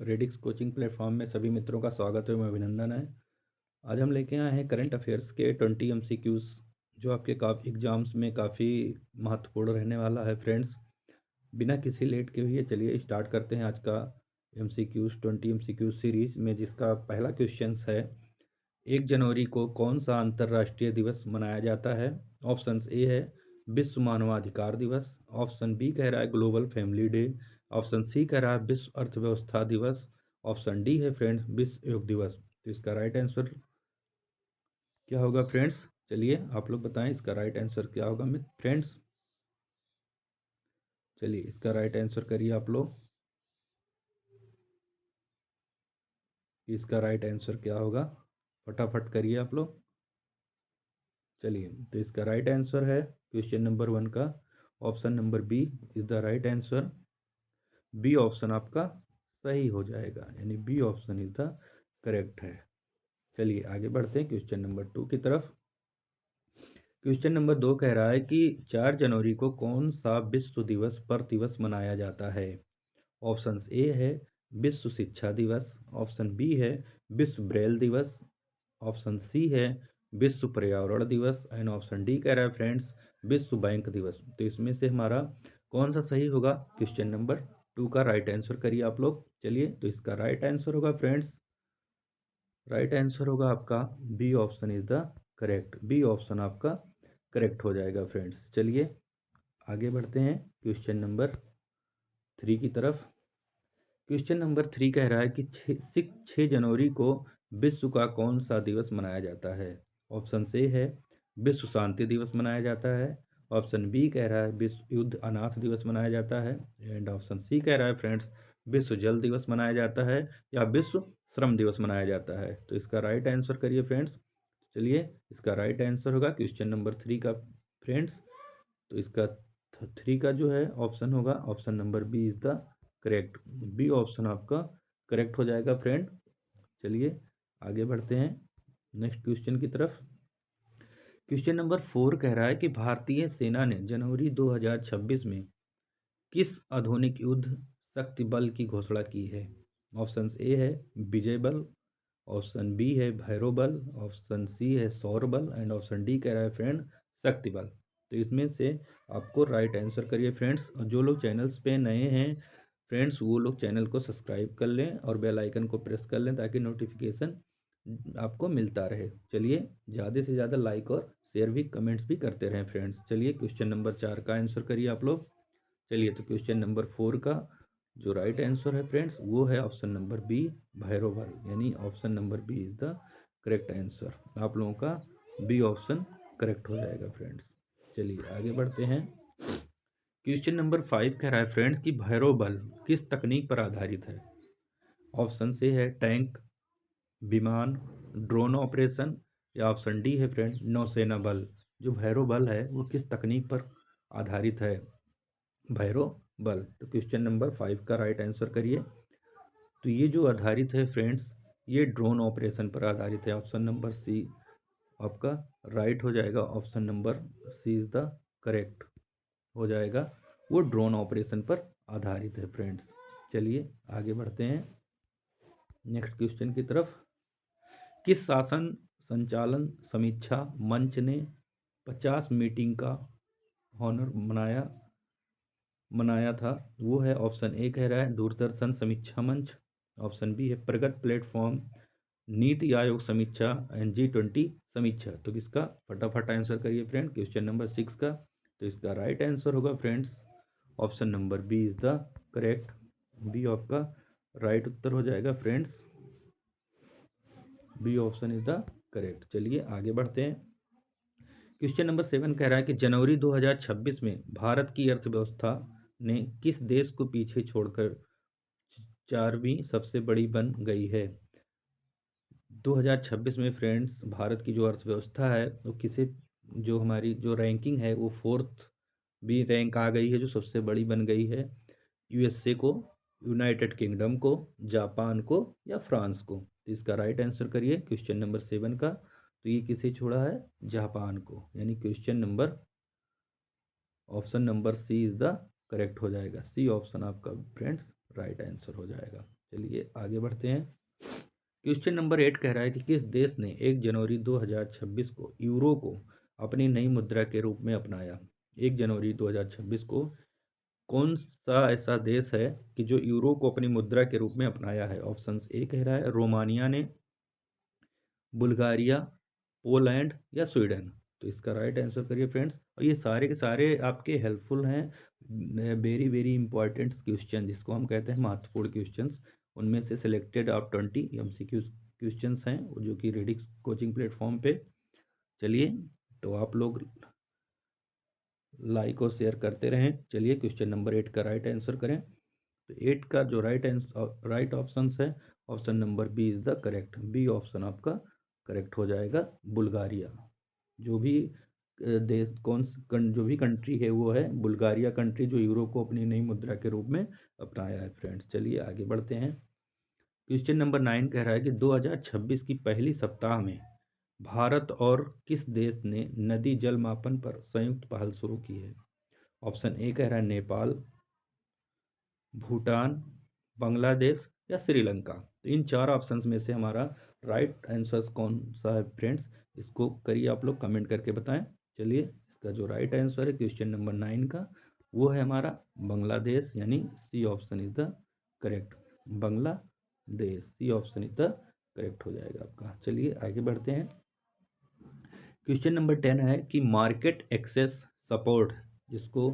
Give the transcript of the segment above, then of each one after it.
Radix coaching platform में सभी मित्रों का स्वागत है, मैं अभिनंदन है। आज हम लेके आए हैं करंट अफेयर्स के 20 MCQs जो आपके एग्जाम्स में काफ़ी महत्वपूर्ण रहने वाला है फ्रेंड्स। बिना किसी लेट के हुए चलिए स्टार्ट करते हैं आज का MCQs 20 MCQ सीरीज में, जिसका पहला क्वेश्चन है 1 जनवरी को कौन सा अंतर्राष्ट्रीय दिवस मनाया जाता है। ऑप्शन ए है विश्व मानवाधिकार दिवस, ऑप्शन बी कह रहा है global family day, option C कह रहा है विश्व अर्थव्यवस्था दिवस, ऑप्शन डी है फ्रेंड्स विश्व योग दिवस। तो इसका राइट आंसर क्या होगा फ्रेंड्स? चलिए आप लोग बताएं इसका राइट आंसर क्या होगा फ्रेंड्स। चलिए इसका राइट आंसर करिए आप लोग, इसका राइट आंसर क्या होगा, फटाफट करिए आप लोग। चलिए तो इसका राइट आंसर है क्वेश्चन नंबर 1 का option number B is the right answer. B option आपका सही हो जाएगा, यानी B option is the correct है। चलिए आगे बढ़ते हैं क्वेश्चन नंबर 2 की तरफ। क्वेश्चन नंबर 2 कह रहा है कि 4 जनवरी को कौन सा विश्व दिवस पर दिवस मनाया जाता है। ऑप्शन ए है विश्व शिक्षा दिवस, ऑप्शन बी है विश्व ब्रेल दिवस, ऑप्शन सी है विश्व पर्यावरण दिवस एंड ऑप्शन डी कह रहा है फ्रेंड्स विश्व बैंक दिवस। तो इसमें से हमारा कौन सा सही होगा? क्वेश्चन नंबर 2 का राइट आंसर करिए आप लोग। चलिए तो इसका राइट आंसर होगा फ्रेंड्स, राइट आंसर होगा आपका B option is the correct. B option आपका करेक्ट हो जाएगा फ्रेंड्स। चलिए आगे बढ़ते हैं क्वेश्चन नंबर 3 की तरफ। क्वेश्चन नंबर 3 कह रहा है कि 6 जनवरी को विश्व का कौन सा दिवस मनाया जाता है। ऑप्शन ए है विश्व शांति दिवस मनाया जाता है, ऑप्शन बी कह रहा है विश्व युद्ध अनाथ दिवस मनाया जाता है एंड ऑप्शन सी कह रहा है फ्रेंड्स विश्व जल दिवस मनाया जाता है या विश्व श्रम दिवस मनाया जाता है। तो इसका राइट आंसर करिए फ्रेंड्स। चलिए इसका राइट आंसर होगा क्वेश्चन नंबर 3 का फ्रेंड्स। तो इसका 3 का जो है ऑप्शन होगा option number B is the correct. B option आपका करेक्ट हो जाएगा फ्रेंड। चलिए आगे बढ़ते हैं नेक्स्ट क्वेश्चन की तरफ। क्वेश्चन नंबर 4 कह रहा है कि भारतीय सेना ने जनवरी 2026 में किस आधुनिक युद्ध शक्ति बल की घोषणा की है। ऑप्शन ए है विजय बल, ऑप्शन बी है भैरव बल, ऑप्शन सी है सौर बल एंड ऑप्शन डी कह रहा है फ्रेंड शक्ति बल। तो इसमें से आपको राइट आंसर करिए फ्रेंड्स। और जो लोग चैनल्स पे नए हैं फ्रेंड्स वो लोग चैनल को सब्सक्राइब कर लें और बेल आइकन को प्रेस कर लें ताकि नोटिफिकेशन आपको मिलता रहे। चलिए ज़्यादा से ज़्यादा लाइक और शेयर भी कमेंट्स भी करते रहें फ्रेंड्स। चलिए क्वेश्चन नंबर 4 का आंसर करिए आप लोग। चलिए तो क्वेश्चन नंबर 4 का जो राइट आंसर है फ्रेंड्स वो है option number B Bhairav Bal, यानी option number B is the correct answer. आप लोगों का बी ऑप्शन करेक्ट हो जाएगा फ्रेंड्स। चलिए आगे बढ़ते हैं। क्वेश्चन नंबर 5 कह रहा है फ्रेंड्स कि भैरव बल किस तकनीक पर आधारित है। ऑप्शन से है टैंक, विमान, ड्रोन ऑपरेशन या ऑप्शन डी है फ्रेंड नौसेना बल। जो भैरव बल है वो किस तकनीक पर आधारित है? भैरव बल। तो क्वेश्चन नंबर 5 का राइट आंसर करिए। तो ये जो आधारित है फ्रेंड्स ये ड्रोन ऑपरेशन पर आधारित है। ऑप्शन नंबर सी आपका राइट हो जाएगा, option number C is the correct हो जाएगा। वो ड्रोन ऑपरेशन पर आधारित है फ्रेंड्स। चलिए आगे बढ़ते हैं नेक्स्ट क्वेश्चन की तरफ। किस शासन संचालन समीक्षा मंच ने 50 मीटिंग का हॉनर मनाया था? वो है ऑप्शन ए कह रहा है दूरदर्शन समीक्षा मंच, ऑप्शन बी है प्रगत प्लेटफॉर्म, नीति आयोग समीक्षा एंड G20 समीक्षा। तो किसका फटाफट आंसर करिए फ्रेंड क्वेश्चन नंबर 6 का। तो इसका राइट आंसर होगा friends option number B is the correct. B आपका राइट उत्तर हो जाएगा friends, B option is the correct. चलिए आगे बढ़ते हैं। क्वेश्चन नंबर 7 कह रहा है कि जनवरी 2026 में भारत की अर्थव्यवस्था ने किस देश को पीछे छोड़कर 4वीं सबसे बड़ी बन गई है। 2026 में फ्रेंड्स भारत की जो अर्थव्यवस्था है वो किसे, जो हमारी जो रैंकिंग है वो 4th भी रैंक आ गई है, जो सबसे बड़ी बन गई है। USA को, यूनाइटेड किंगडम को, जापान को या फ्रांस को। तो इसका राइट आंसर करिए क्वेश्चन नंबर 7 का। तो ये किसे छोड़ा है? जापान को, यानी question number option number C is the correct हो जाएगा। सी ऑप्शन आपका फ्रेंड्स राइट आंसर हो जाएगा। चलिए आगे बढ़ते हैं। क्वेश्चन नंबर 8 कह रहा है कि किस देश ने 1 जनवरी 2026 को यूरो को अपनी नई मुद्रा के रूप में अपनाया। 1 जनवरी 2026 को कौन सा ऐसा देश है कि जो यूरो को अपनी मुद्रा के रूप में अपनाया है। ऑप्शन ए कह रहा है रोमानिया ने, बुल्गारिया, पोलैंड या स्वीडन। तो इसका राइट आंसर करिए फ्रेंड्स। और ये सारे के सारे आपके हेल्पफुल हैं, वेरी वेरी इंपॉर्टेंट क्वेश्चन जिसको हम कहते हैं महत्वपूर्ण क्वेश्चंस। उनमें से सिलेक्टेड आप 20 MCQ क्वेश्चंस हैं जो कि रेडिक्स कोचिंग प्लेटफॉर्म पे। चलिए तो आप लोग लाइक और शेयर करते रहें। चलिए क्वेश्चन नंबर 8 का राइट आंसर करें। तो 8 का जो राइट ऑप्शन है option number B is the correct. B option आपका करेक्ट हो जाएगा। बुल्गारिया जो भी देश जो भी कंट्री है वो है बुल्गारिया कंट्री, जो यूरो को अपनी नई मुद्रा के रूप में अपनाया है फ्रेंड्स। चलिए आगे बढ़ते हैं। क्वेश्चन नंबर 9 कह रहा है कि 2026 की पहली सप्ताह में भारत और किस देश ने नदी जल मापन पर संयुक्त पहल शुरू की है। ऑप्शन ए कह रहा है नेपाल, भूटान, बांग्लादेश या श्रीलंका। तो इन 4 ऑप्शंस में से हमारा राइट आंसर कौन सा है फ्रेंड्स, इसको करिए आप लोग कमेंट करके बताएं। चलिए इसका जो राइट आंसर है क्वेश्चन नंबर 9 का वो है हमारा बांग्लादेश, यानी C option is the correct. Bangladesh, C option is the correct हो जाएगा आपका। चलिए आगे बढ़ते हैं। क्वेश्चन नंबर 10 है कि मार्केट एक्सेस सपोर्ट, जिसको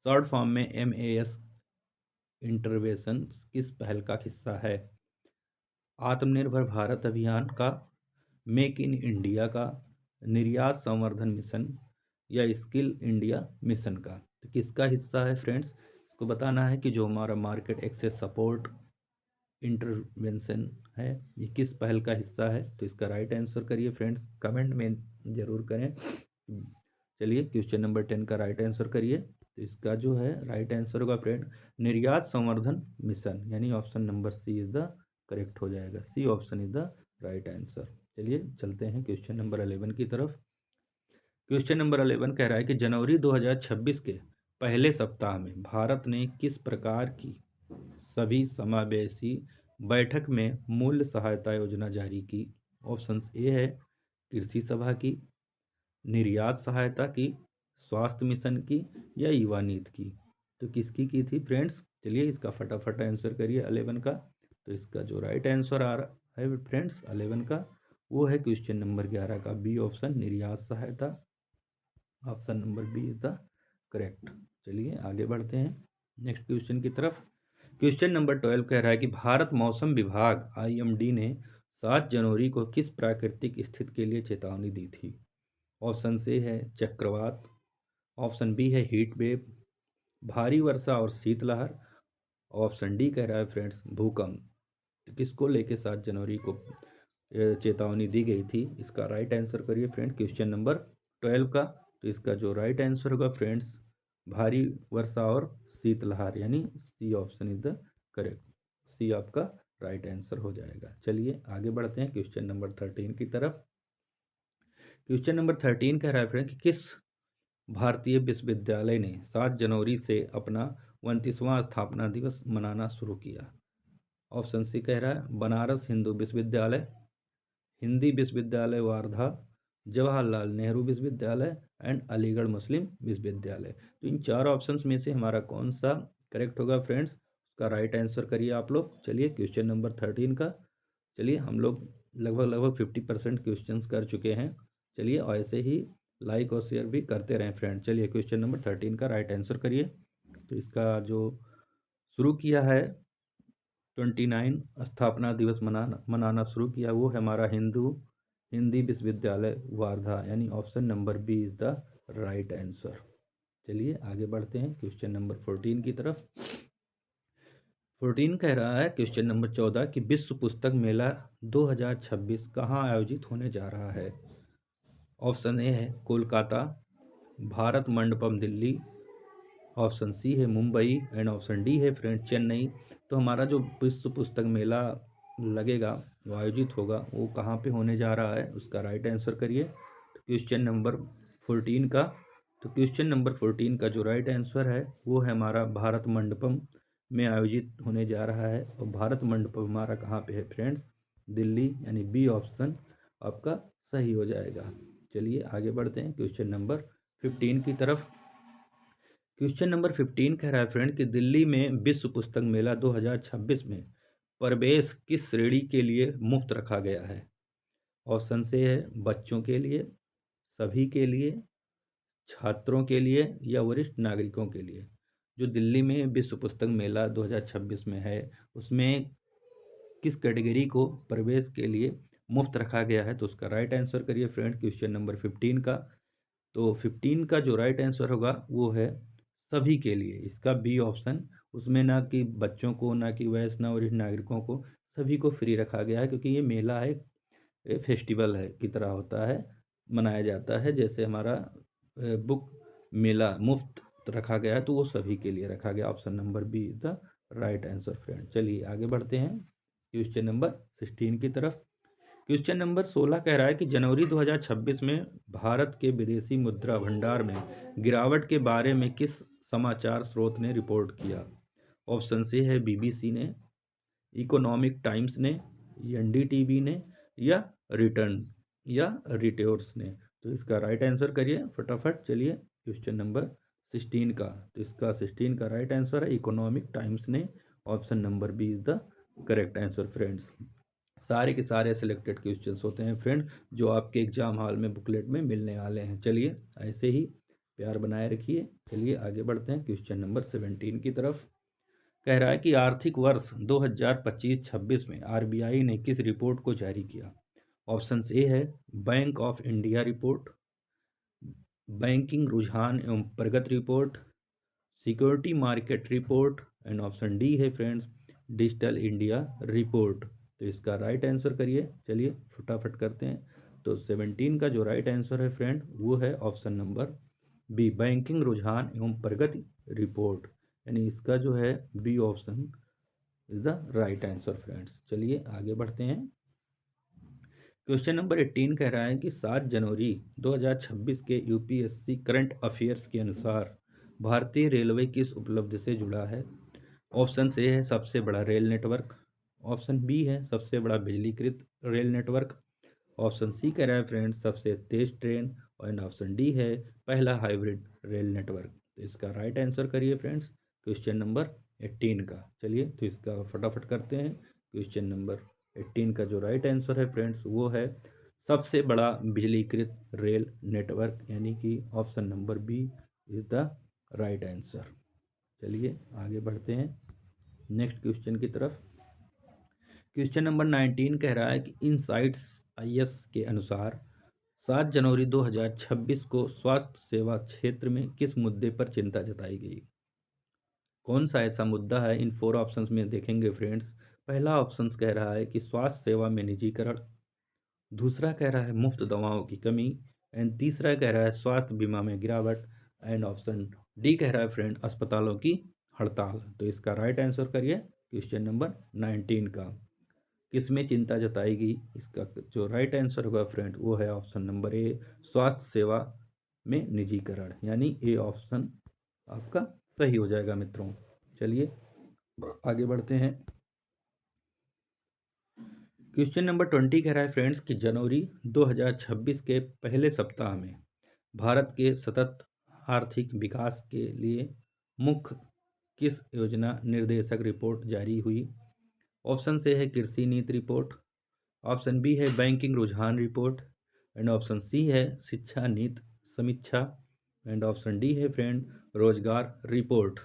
शॉर्ट फॉर्म में MAS इंटरवेंशन, किस पहल का हिस्सा है। आत्मनिर्भर भारत अभियान का, मेक इन इंडिया का, निर्यात संवर्धन मिशन या स्किल इंडिया मिशन का। तो किसका हिस्सा है फ्रेंड्स, इसको बताना है कि जो हमारा मार्केट एक्सेस सपोर्ट इंटरवेंशन है ये किस पहल का हिस्सा है। तो इसका राइट आंसर करिए फ्रेंड्स, कमेंट में ज़रूर करें। चलिए क्वेश्चन नंबर 10 का राइट आंसर करिए। तो इसका जो है राइट आंसर होगा फ्रेंड निर्यात संवर्धन मिशन, यानी option number C is the correct हो जाएगा। C option is the right answer. चलिए चलते हैं क्वेश्चन नंबर 11 की तरफ। क्वेश्चन नंबर 11 कह रहा है कि जनवरी 2026 के पहले सप्ताह में भारत ने किस प्रकार की सभी समावेशी बैठक में मूल्य सहायता योजना जारी की। ऑप्शन ए है कृषि सभा की, निर्यात सहायता की, स्वास्थ्य मिशन की या युवा नीति की। तो किसकी की थी फ्रेंड्स, चलिए इसका फटाफट आंसर करिए 11 का। तो इसका जो राइट आंसर आ रहा है फ्रेंड्स 11 का वो है क्वेश्चन नंबर 11 का बी ऑप्शन, निर्यात सहायता। Option number B is the correct. चलिए आगे बढ़ते हैं नेक्स्ट क्वेश्चन की तरफ। क्वेश्चन नंबर 12 कह रहा है कि भारत मौसम विभाग IMD ने 7 जनवरी को किस प्राकृतिक स्थिति के लिए चेतावनी दी थी। ऑप्शन ए है चक्रवात, ऑप्शन बी है हीट वेव, भारी वर्षा और शीतलहर, ऑप्शन डी कह रहा है फ्रेंड्स भूकंप। तो किसको लेके 7 जनवरी को चेतावनी दी गई थी, इसका राइट आंसर करिए फ्रेंड्स क्वेश्चन नंबर 12 का। तो इसका जो राइट आंसर होगा फ्रेंड्स भारी वर्षा और शीतलहर, यानी C option is the correct. C आपका राइट आंसर हो जाएगा। चलिए आगे बढ़ते हैं क्वेश्चन नंबर 13 की तरफ। क्वेश्चन नंबर 13 कह रहा है फ्रेंड कि किस भारतीय विश्वविद्यालय ने 7 जनवरी से अपना 29वां स्थापना दिवस मनाना शुरू किया। ऑप्शन सी कह रहा है बनारस हिंदू विश्वविद्यालय, हिंदी विश्वविद्यालय वार्धा, जवाहरलाल नेहरू विश्वविद्यालय एंड अलीगढ़ मुस्लिम विश्वविद्यालय। तो इन 4 ऑप्शंस में से हमारा कौन सा करेक्ट होगा फ्रेंड्स, उसका राइट आंसर करिए आप लोग। चलिए क्वेश्चन नंबर 13 का, चलिए हम लोग लगभग 50% क्वेश्चन कर चुके हैं। चलिए ऐसे ही लाइक और शेयर भी करते रहें फ्रेंड। चलिए क्वेश्चन नंबर 13 का राइट आंसर करिए। तो इसका जो शुरू किया है 29 स्थापना दिवस मनाना शुरू किया वो है हमारा हिंदी विश्वविद्यालय वार्धा, यानी option number B is the right answer. चलिए आगे बढ़ते हैं क्वेश्चन नंबर 14 की तरफ। 14 कह रहा है क्वेश्चन नंबर 14 कि विश्व पुस्तक मेला 2026 कहाँ आयोजित होने जा रहा है। ऑप्शन ए है कोलकाता, भारत मंडपम दिल्ली, ऑप्शन सी है मुंबई एंड ऑप्शन डी है फ्रेंड चेन्नई। तो हमारा जो विश्व पुस्तक मेला लगेगा वो आयोजित होगा वो कहाँ पे होने जा रहा है, उसका राइट आंसर करिए। तो क्वेश्चन नंबर 14 का, तो क्वेश्चन नंबर 14 का जो राइट आंसर है वो है हमारा भारत मंडपम में आयोजित होने जा रहा है। और भारत मंडप हमारा कहाँ पे है फ्रेंड्स? दिल्ली, यानी बी ऑप्शन आपका सही हो जाएगा। चलिए आगे बढ़ते हैं क्वेश्चन नंबर 15 की तरफ। क्वेश्चन नंबर 15 कह रहा है फ्रेंड कि दिल्ली में विश्व पुस्तक मेला 2026 में प्रवेश किस श्रेणी के लिए मुफ्त रखा गया है? ऑप्शन से है बच्चों के लिए, सभी के लिए, छात्रों के लिए या वरिष्ठ नागरिकों के लिए। जो दिल्ली में विश्व पुस्तक मेला 2026 में है उसमें किस कैटेगरी को प्रवेश के लिए मुफ्त रखा गया है? तो उसका राइट आंसर करिए फ्रेंड क्वेश्चन नंबर 15 का। तो 15 का जो राइट आंसर होगा वो है सभी के लिए, इसका बी ऑप्शन। उसमें ना कि बच्चों को, ना कि वयस्क, ना वरिष्ठ नागरिकों को, सभी को फ्री रखा गया है, क्योंकि ये मेला है, फेस्टिवल है की तरह होता है, मनाया जाता है। जैसे हमारा बुक मेला मुफ्त रखा गया है तो वो सभी के लिए रखा गया। Option number B is the right answer friend. चलिए आगे बढ़ते हैं क्वेश्चन नंबर 16 की तरफ। क्वेश्चन नंबर 16 कह रहा है कि जनवरी 2026 में भारत के विदेशी मुद्रा भंडार में गिरावट के बारे में किस समाचार स्रोत ने रिपोर्ट किया? ऑप्शन से है बीबीसी ने, इकोनॉमिक टाइम्स ने, एनडीटीवी ने या रिटर्न या रिटोर्स ने। तो इसका राइट आंसर करिए फटाफट। चलिए क्वेश्चन नंबर 16 का, तो इसका 16 का राइट आंसर है इकोनॉमिक टाइम्स ने। Option number B is the correct answer friends. सारे के सारे सिलेक्टेड क्वेश्चंस होते हैं फ्रेंड जो आपके एग्जाम हॉल में बुकलेट में मिलने वाले हैं। चलिए ऐसे ही प्यार बनाए रखिए। चलिए आगे बढ़ते हैं क्वेश्चन नंबर 17 की तरफ। कह रहा है कि आर्थिक वर्ष 2025-26 में आरबीआई ने किस रिपोर्ट को जारी किया? ऑप्शन ए है bank of India report, banking रुझान एवं प्रगति report, security market report and option D है फ्रेंड्स डिजिटल इंडिया रिपोर्ट। तो इसका राइट आंसर करिए। चलिए फटाफट करते हैं। तो 17 का जो राइट आंसर है फ्रेंड वो है ऑप्शन नंबर बी बैंकिंग रुझान एवं प्रगति रिपोर्ट, यानी इसका जो है B option is the right answer friends. चलिए आगे बढ़ते हैं। क्वेश्चन नंबर 18 कह रहा है कि 7 जनवरी 2026 के यूपीएससी करंट अफेयर्स के अनुसार भारतीय रेलवे किस उपलब्धि से जुड़ा है? ऑप्शन ए है सबसे बड़ा रेल नेटवर्क, ऑप्शन बी है सबसे बड़ा बिजलीकृत रेल नेटवर्क, ऑप्शन सी कह रहा है फ्रेंड्स सबसे तेज ट्रेन, एंड ऑप्शन डी है पहला हाइब्रिड रेल नेटवर्क। तो इसका राइट आंसर करिए फ्रेंड्स क्वेश्चन नंबर 18 का। चलिए तो इसका फटाफट करते हैं। क्वेश्चन नंबर 18 का जो राइट आंसर है फ्रेंड्स वो है सबसे बड़ा बिजलीकृत रेल नेटवर्क, यानी कि option number B is the right answer. चलिए आगे बढ़ते हैं नेक्स्ट क्वेश्चन की तरफ। क्वेश्चन नंबर 19 कह रहा है कि इनसाइट्स आईएस के अनुसार 7 जनवरी 2026 को स्वास्थ्य सेवा क्षेत्र में किस मुद्दे पर चिंता जताई गई? कौन सा ऐसा मुद्दा है? इन 4 ऑप्शंस में देखेंगे फ्रेंड्स। पहला ऑप्शन कह रहा है कि स्वास्थ्य सेवा में निजीकरण, दूसरा कह रहा है मुफ्त दवाओं की कमी, एंड तीसरा कह रहा है स्वास्थ्य बीमा में गिरावट, एंड ऑप्शन डी कह रहा है फ्रेंड अस्पतालों की हड़ताल। तो इसका राइट आंसर करिए क्वेश्चन नंबर 19 का। किसमें चिंता जताई गई? इसका जो राइट आंसर होगा फ्रेंड वो है ऑप्शन नंबर ए स्वास्थ्य सेवा में निजीकरण, यानी ए ऑप्शन आपका सही हो जाएगा मित्रों। चलिए आगे बढ़ते हैं। क्वेश्चन नंबर 20 कह रहा है फ्रेंड्स कि जनवरी 2026 के पहले सप्ताह में भारत के सतत आर्थिक विकास के लिए मुख्य किस योजना निर्देशक रिपोर्ट जारी हुई? ऑप्शन से है कृषि नीति रिपोर्ट, ऑप्शन बी है बैंकिंग रुझान रिपोर्ट, एंड ऑप्शन सी है शिक्षा नीति समीक्षा, एंड ऑप्शन डी है फ्रेंड रोजगार रिपोर्ट।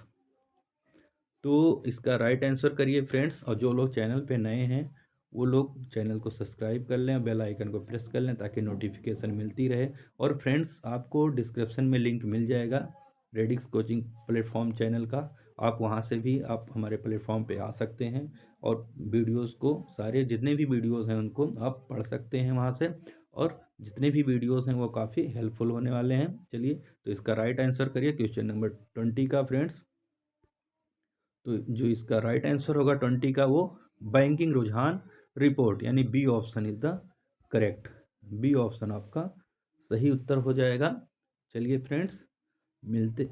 तो इसका राइट आंसर करिए फ्रेंड्स। और जो लोग चैनल पे नए हैं वो लोग चैनल को सब्सक्राइब कर लें, बेल आइकन को प्रेस कर लें ताकि नोटिफिकेशन मिलती रहे। और फ्रेंड्स आपको डिस्क्रिप्शन में लिंक मिल जाएगा रेडिक्स कोचिंग प्लेटफॉर्म चैनल का, आप वहां से भी आप हमारे प्लेटफॉर्म पे आ सकते हैं और वीडियोस को, सारे जितने भी वीडियोस हैं उनको आप पढ़ सकते हैं वहां से। और जितने भी वीडियोस हैं वो काफ़ी हेल्पफुल होने वाले हैं। चलिए तो इसका राइट आंसर करिए क्वेश्चन नंबर 20 का फ्रेंड्स। तो जो इसका राइट आंसर होगा 20 का वो बैंकिंग रुझान रिपोर्ट, यानी B option is the correct. B option आपका सही उत्तर हो जाएगा। चलिए फ्रेंड्स मिलते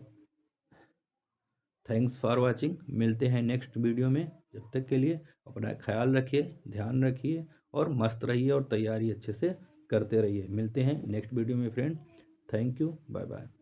थैंक्स फॉर वाचिंग। मिलते हैं नेक्स्ट वीडियो में। जब तक के लिए अपना ख्याल रखिए, ध्यान रखिए और मस्त रहिए और तैयारी अच्छे से करते रहिए। मिलते हैं नेक्स्ट वीडियो में friend. Thank you, bye bye.